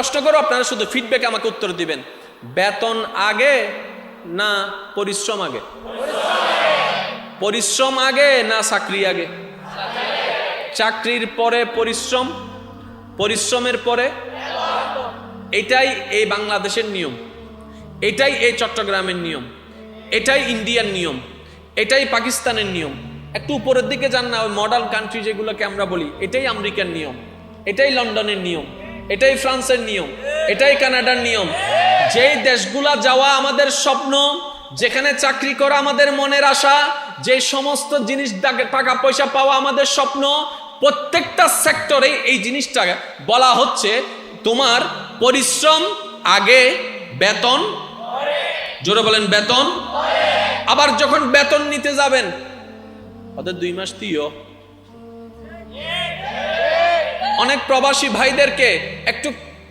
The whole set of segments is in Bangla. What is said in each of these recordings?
প্রশ্ন করো, আপনারা শুধু ফিডব্যাক আমাকে উত্তর দিবেন। বেতন আগে না পরিশ্রম আগে? পরিশ্রম আগে না চাকরি আগে? চাকরির পরে পরিশ্রম, পরিশ্রমের পরে। এটাই এই বাংলাদেশের নিয়ম, এটাই এই চট্টগ্রামের নিয়ম, এটাই ইন্ডিয়ার নিয়ম, এটাই পাকিস্তানের নিয়ম। একটু উপরের দিকে যান না, ওই মডার্ন কান্ট্রি যেগুলোকে আমরা বলি, এটাই আমেরিকার নিয়ম, এটাই লন্ডনের নিয়ম, এটাই ফ্রান্সের নিয়ম, এটাই কানাডার নিয়ম। যেই দেশগুলা যাওয়া আমাদের স্বপ্ন, যেখানে চাকরি করা আমাদের মনের আশা, যে সমস্ত জিনিস টাকা পয়সা পাওয়া আমাদের স্বপ্ন, প্রত্যেকটা সেক্টরে এই জিনিসটা বলা হচ্ছে তোমার পরিশ্রম আগে, বেতন জোরে বলেন বেতন। আবার যখন বেতন নিতে যাবেন, ওদের 2 মাস দিও। অনেক প্রবাসী ভাইদেরকে একটু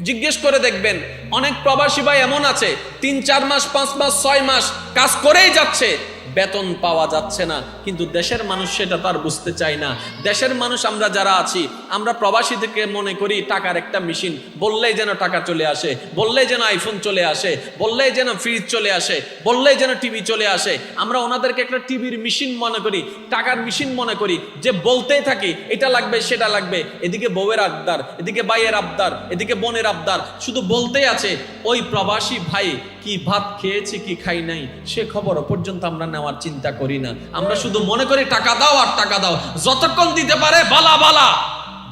জিজ্ঞেস করে দেখবেন, অনেক প্রবাসী ভাই এমন আছে 3-4 মাস 5 মাস 6 মাস কাজ করেই যাচ্ছে, বেতন পাওয়া যাচ্ছে না। কিন্তু দেশের মানুষ সেটা তার বুঝতে চায় না। দেশের মানুষ আমরা যারা আছি, আমরা প্রবাসীদেরকে মনে করি টাকার একটা মেশিন, বললেই যেন টাকা চলে আসে, বললেই যেন আইফোন চলে আসে, বললেই যেন ফ্রিজ চলে আসে, বললেই যেন টিভি চলে আসে। আমরা ওনাদেরকে একটা টিভির মেশিন মনে করি, টাকার মেশিন মনে করি, যে বলতেই থাকি এটা লাগবে সেটা লাগবে। এদিকে বউয়ের আবদার, এদিকে ভাইয়ের আবদার, এদিকে বোনের আবদার, শুধু বলতেই আছে। ওই প্রবাসী ভাই কি ভাত খেয়েছে কি খাই নাই সে খবর পর্যন্ত আমরা নেওয়ার চিন্তা করি না। আমরা শুধু মনে করি টাকা দাও আর টাকা দাও, যতক্ষণ দিতে পারে বালা বালা।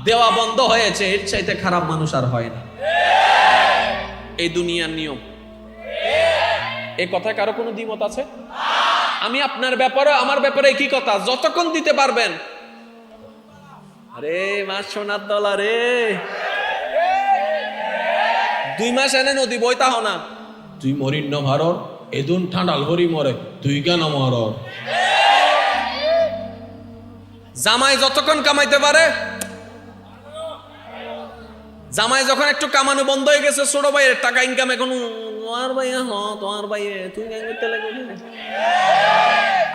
দেওয়া বন্ধ হয়েছে, এর চাইতে খারাপ মানুষ আর হয় না। এই দুনিয়ার নিয়ম। এই কথায় কারো কোনো দ্বিমত আছে? আমি আপনার ব্যাপারে আমার ব্যাপারে কি কথা, যতক্ষণ দিতে পারবেন। আরে মা সোনার দলা রে, 2 মাস এনে নদী বইতা হো না, তুই মরিন ন ভারর এদুন ঠান্ডাল হরি মরে, তুই কেন মর। জামাই যতক্ষণ কামাইতে পারে, জামাই যখন একটু কামানো বন্ধ হয়ে গেছে, ছোট ভাইয়ের টাকা ইনকাম এখন তোমার ভাই, তোমার ভাই তুই করতে লাগবে।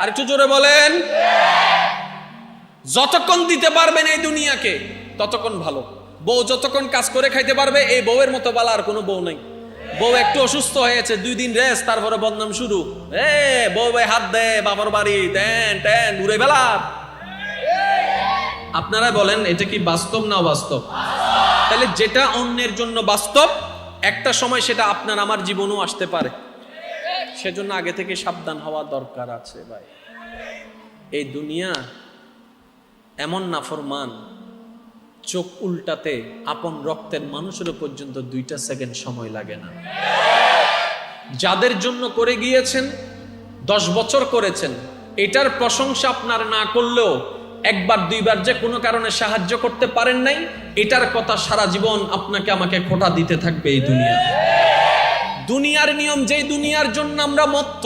আর একটু জোরে বলেন। যতক্ষণ দিতে পারবেন এই দুনিয়াকে ততক্ষণ ভালো। বউ যতক্ষণ কাজ করে খাইতে পারবে, এই বউয়ের মতো বালা আর কোনো বউ নাই। বউ একটু অসুস্থ হয়েছে, 2 দিন রেস্ট, তারপরে বদনাম শুরু। বউ ভাই হাত দে বাবার বাড়ি, দেন টেন দূরে বেলা। আপনারা বলেন এটা কি বাস্তব না অবাস্তব? তাহলে যেটা অন্যের জন্য বাস্তব, একটা সময় সেটা আপনার আমার জীবনেও আসতে পারে। সেজন্য আগে থেকে সাবধান হওয়া দরকার আছে ভাই। এই দুনিয়া এমন নাফরমান, চোখ উল্টাতে আপন রক্তের মানুষেরও পর্যন্ত 2টা সেকেন্ড সময় লাগে না। যাদের জন্য করে গিয়েছেন, 10 বছর করেছেন, এটার প্রশংসা আপনার না করলেও 1বার 2বার যে কোনো কারণে সাহায্য করতে পারেন নাই, এটার কথা সারা জীবন আপনাকে আমাকে খোঁটা দিতে থাকবে এই দুনিয়া। দুনিয়ার নিয়ম, যেই দুনিয়ার জন্য আমরা মত্ত,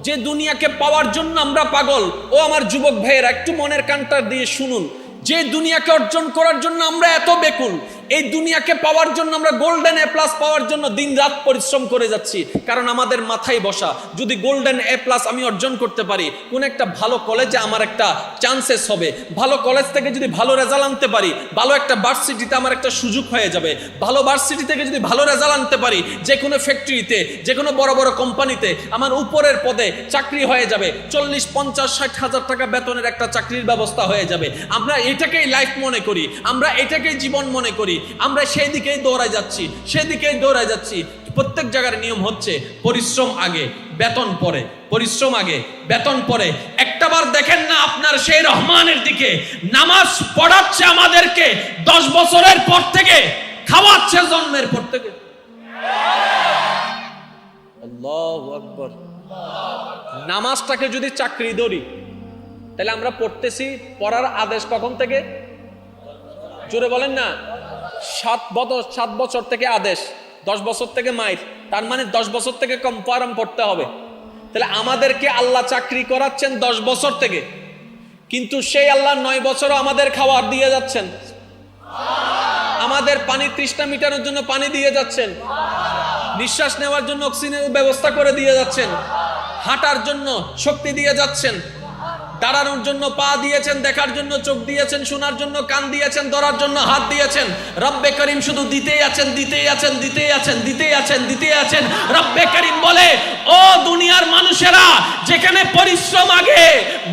যে দুনিয়াকে পাওয়ার জন্য আমরা পাগল। ও আমার যুবক ভাইয়েরা, একটু মনের কানটা দিয়ে শুনুন। যে দুনিয়াকে অর্জন করার জন্য আমরা এত বেকুল, এই দুনিয়াকে পাওয়ার জন্য আমরা গোল্ডেন A+ পাওয়ার জন্য দিন রাত পরিশ্রম করে যাচ্ছি। কারণ আমাদের মাথায় বসা, যদি গোল্ডেন A+ আমি অর্জন করতে পারি, কোন একটা ভালো কলেজে আমার একটা চান্সেস হবে, ভালো কলেজ থেকে যদি ভালো রেজাল্ট আনতে পারি, ভালো একটা ভার্সিটিতে আমার একটা সুযোগ হয়ে যাবে, ভালো ভার্সিটি থেকে যদি ভালো রেজাল্ট আনতে পারি, যে কোনো ফ্যাক্টরিতে, যে কোনো বড় বড় কোম্পানিতে আমার উপরের পদে চাকরি হয়ে যাবে, 40, 50, 60 হাজার টাকা বেতনের একটা চাকরির ব্যবস্থা হয়ে যাবে। আমরা এটাকেই লাইফ মনে করি, আমরা এটাকেই জীবন মনে করি, আমরা সেই দিকেই দৌড়াই যাচ্ছি, সেদিকেই দৌড়াই যাচ্ছি। প্রত্যেক জায়গার নিয়ম হচ্ছে পরিশ্রম আগে বেতন পরে, পরিশ্রম আগে বেতন পরে। একটাবার দেখেন না আপনার সেই রহমানের দিকে, নামাজ পড়াচ্ছে আমাদেরকে 10 বছরের পর থেকে, খাওয়াচ্ছে জন্মের পর থেকে। আল্লাহু আকবার। নামাজটাকে যদি চাকরি ধরি, তাহলে আমরা পড়তেছি, পড়ার আদেশ কখন থেকে? জোরে বলেন না। 7 বছর থেকে আদেশ, 10 বছর থেকে মাইর। তার মানে 10 বছর থেকে কনফার্ম পড়তে হবে। তাহলে আমাদেরকে আল্লাহ চাকরি করাচ্ছেন 10 বছর থেকে, কিন্তু সেই আল্লাহ 9 বছরও আমাদের খাবার দিয়ে যাচ্ছেন, আমাদের পানি তৃষ্ণা মিটানোর জন্য পানি দিয়ে যাচ্ছেন, নিঃশ্বাস নেওয়ার জন্য অক্সিজেনের ব্যবস্থা করে দিয়ে যাচ্ছেন, হাঁটার জন্য শক্তি দিয়ে যাচ্ছেন, দাঁড়ানোর জন্য পা দিয়েছেন, দেখার জন্য চোখ দিয়েছেন, শোনার জন্য কান দিয়েছেন, ধরার জন্য হাত দিয়েছেন। রব্বে করিম শুধু দিতেই আছেন, দিতেই আছেন, দিতেই আছেন, দিতেই আছেন, দিতেই আছেন। রব্বে করিম বলে, ও দুনিয়ার মানুষেরা, যেখানে পরিশ্রম আগে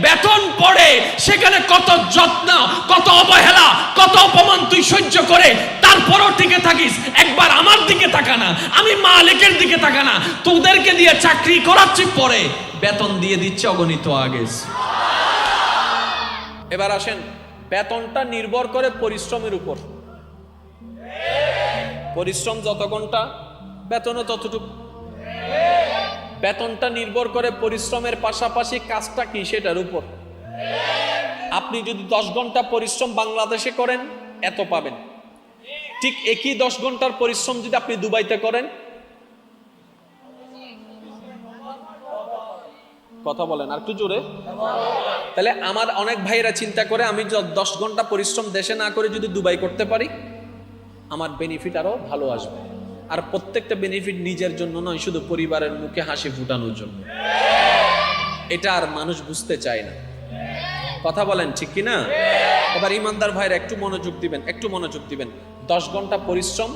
বেতন পড়ে, সেখানে কত যত্ন, কত অবহেলা, কত অপমান তুই সহ্য করে তারপরও টিকে থাকিস। একবার আমার দিকে তাকা না, আমি মালিকের দিকে তাকা না। তোদেরকে দিয়ে চাকরি করাচ্ছি, পরে বেতন দিয়ে দিচ্ছে অগণিত আগে। এবার আসেন, বেতনটা নির্ভর করে পরিশ্রমের উপর। পরিশ্রম যত ঘন্টা, বেতনও ততটুকু। বেতনটা নির্ভর করে পরিশ্রমের পাশাপাশি কাজটা কি সেটার উপর। আপনি যদি 10 ঘন্টা পরিশ্রম বাংলাদেশে করেন, এত পাবেন। ঠিক একই 10 ঘন্টার পরিশ্রম যদি আপনি দুবাইতে করেন, কথা বলেন আর একটু জোরে। তাহলে আমার অনেক ভাইয়েরা চিন্তা করে, আমি 10 ঘন্টা পরিশ্রম দেশে না করে যদি দুবাই করতে পারি, আমার বেনিফিট আরো ভালো আসবে। আর প্রত্যেকটা বেনিফিট নিজের জন্য নয়, শুধু পরিবারের মুখে হাসি ফুটানোর জন্য। এটা আর মানুষ বুঝতে চায় না। কথা বলেন ঠিক কিনা? এবার ইমানদার ভাইরা একটু মনোযোগ দিবেন, একটু মনোযোগ দিবেন। 10 ঘন্টা পরিশ্রম,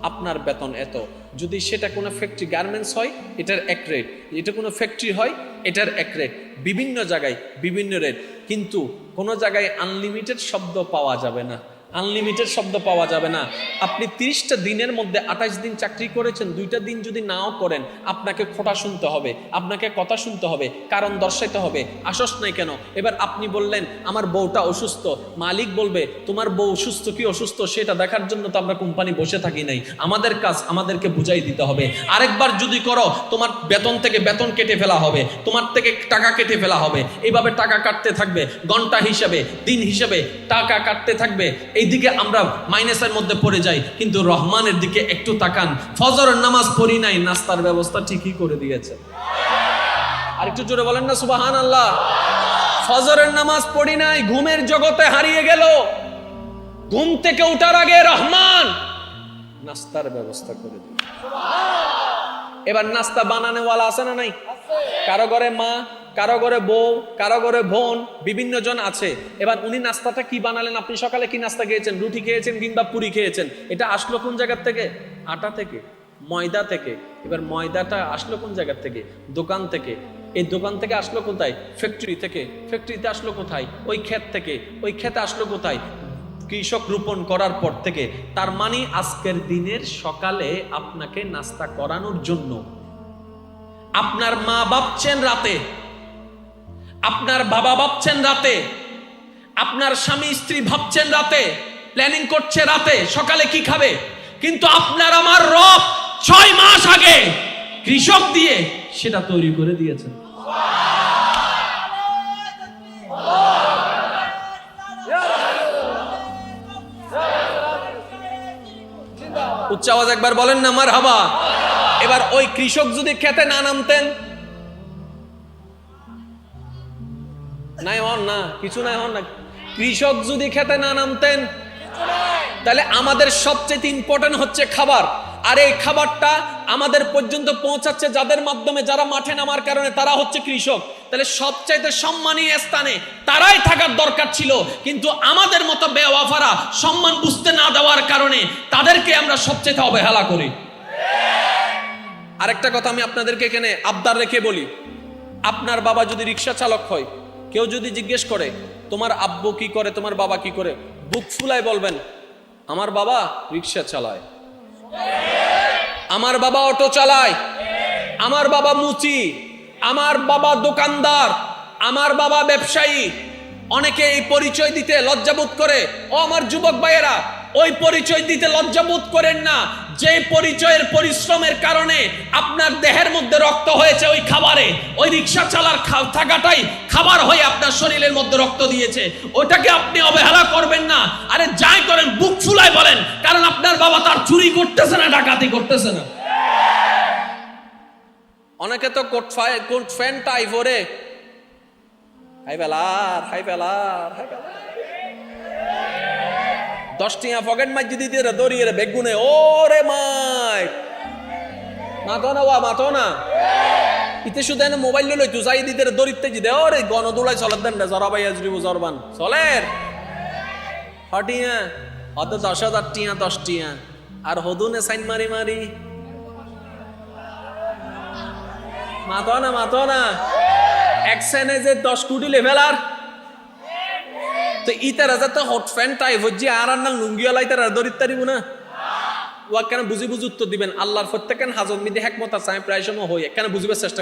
আপনার বেতন এত। যদি সেটা কোনো ফ্যাক্টরি গার্মেন্টস হয়, এটার এক রেট। এটা কোনো ফ্যাক্টরি হয়, এটার এক রেট। বিভিন্ন জায়গায় বিভিন্ন রেট। কিন্তু কোনো জায়গায় আনলিমিটেড শব্দ পাওয়া যাবে না, আনলিমিটেড শব্দ পাওয়া যাবে না। আপনি 30টা দিনের মধ্যে 28 দিন চাকরি করেছেন, 2টা দিন যদি নাও করেন, আপনাকে খোটা শুনতে হবে, আপনাকে কথা শুনতে হবে, কারণ দর্শাইতে হবে, আসস নাই কেন। এবার আপনি বললেন আমার বউটা অসুস্থ, মালিক বলবে তোমার বউ সুস্থ কি অসুস্থ সেটা দেখার জন্য তো আমরা কোম্পানি বসে থাকি নাই, আমাদের কাজ আমাদেরকে বুঝাই দিতে হবে। আরেকবার যদি করো, তোমার বেতন থেকে বেতন কেটে ফেলা হবে, তোমার থেকে টাকা কেটে ফেলা হবে। এইভাবে টাকা কাটতে থাকবে, ঘন্টা হিসাবে, দিন হিসাবে টাকা কাটতে থাকবে। এইদিকে আমরা মাইনাসের মধ্যে পড়ে যাই। কিন্তু রহমানের দিকে একটু তাকান, ফজরের নামাজ পড়ি নাই, নাস্তার ব্যবস্থা ঠিকই করে দিয়েছে। আর একটু জোরে বলেন না সুবহানাল্লাহ। ফজরের নামাজ পড়ি নাই, ঘুমের জগতে হারিয়ে গেল, ঘুম থেকে ওঠার আগে রহমান নাস্তার ব্যবস্থা করে দিল। এবার নাস্তা বানানোওয়ালা আছে না নাই? কারো ঘরে মা, কারো ঘরে বউ, কারো ঘরে বোন, বিভিন্ন জন আছে। এবার উনি নাস্তাটা কি বানালেন? আপনি সকালে কি নাস্তা খেয়েছেন? রুটি খেয়েছেন কিংবা পুরি খেয়েছেন। এটা আসলো কোন জায়গার থেকে? আটা থেকে, ময়দা থেকে। এবার ময়দাটা আসলো কোন জায়গার থেকে? দোকান থেকে। এই দোকান থেকে আসলো কোথায়? ফ্যাক্টরি থেকে। ফ্যাক্টরিতে আসলো কোথায়? ওই ক্ষেত থেকে। ওই ক্ষেতে আসলো কোথায়? কৃষক রোপণ করার পর থেকে। তার মানে আজকের দিনের সকালে আপনাকে নাস্তা করানোর জন্য আপনার মা ভাবছেন রাতে, আপনার বাবা ভাবছেন রাতে, আপনার স্বামী স্ত্রী ভাবছেন রাতে, প্ল্যানিং করছে রাতে সকালে কি খাবে। কিন্তু আপনার আমার রব 6 মাস আগে কৃষক দিয়ে সেটা তৈরি করে দিয়েছেন। উচ্চ আওয়াজ একবার বলেন না মারহাবা। এবার ওই কৃষক যদি খেতে না নামতেন, নাই হন না, কিছু নাই হন না, কৃষক যদি খেতে না নামতেন, তাহলে আমাদের সবচেয়ে ইম্পর্টেন্ট হচ্ছে খাবার। আর এই খাবারটা আমাদের পর্যন্ত পৌঁছাচ্ছে যাদের মাধ্যমে, যারা মাঠে নামার কারণে, তারা হচ্ছে কৃষক। তাহলে সবচাইতে সম্মানীয় স্থানে তারাই থাকার দরকার ছিল। কিন্তু আমাদের মতো বেওয়াফারা সম্মান বুঝতে না দেওয়ার কারণে তাদেরকে আমরা সবচেয়ে অবহেলা করি। আরেকটা কথা আমি আপনাদেরকে এখানে আবদার রেখে বলি, আপনার বাবা যদি রিক্সা চালক হয়, কেউ যদি জিজ্ঞেস করে তোমার আব্বু কি করে, তোমার বাবা কি করে, বুক ফুলায় বলবেন আমার বাবা রিক্সা চালায়, আমার বাবা অটো চালায়, আমার বাবা মুচি, আমার বাবা দোকানদার, আমার বাবা ব্যবসায়ী। অনেকে এই পরিচয় দিতে লজ্জাবোধ করে। ও আমার যুবক ভাইয়েরা, ওই পরিচয় দিতে লজ্জাবোধ করেন না। যে পরিচয়ের পরিশ্রমের কারণে আপনার দেহের মধ্যে রক্ত হয়েছে ওই খাবারে, ওই রিক্সা চালার থাকাটাই খাবার হয়ে আপনার শরীরের মধ্যে রক্ত দিয়েছে, ওটাকে আপনি অবহেলা করবেন না। আরে যাই করেন বুক ফুলায় বলেন, কারণ আপনার বাবা তার চুরি করতেছে না, ডাকাতি করতেছে না। অনেকে তো কোট প্যান্ট টাই পরে হাই বেলার 10 টিয়া পকেট মাঝে দিতে দৌড়িয়ে বেগুনে, ওরে মাই মাথো না, ইতে শুধু এনে মোবাইল লই তু যাই দিতে দরিতে জি দে ওরে গণদোলাই চলার দেন না জরাবাই আজরিব জরবান চলের হটিয়া হতে 10,000 টিয়া 10 টিয়া আর হদুনে সাইন মারি মারি মাতো না এক সেনে যে 10 কোটি লেভেল আর তো ইতারা যাতে হট ফ্যান টাইপ হচ্ছে আর না লুঙ্গি আলাই তারা দরিত তারিব না ওয়া কেন বুঝি উত্তর দিবেন আল্লাহর প্রত্যেকেন হাজত মিদি হেকমত আছে আমি প্রায় সময় হই কেন বুঝিবার চেষ্টা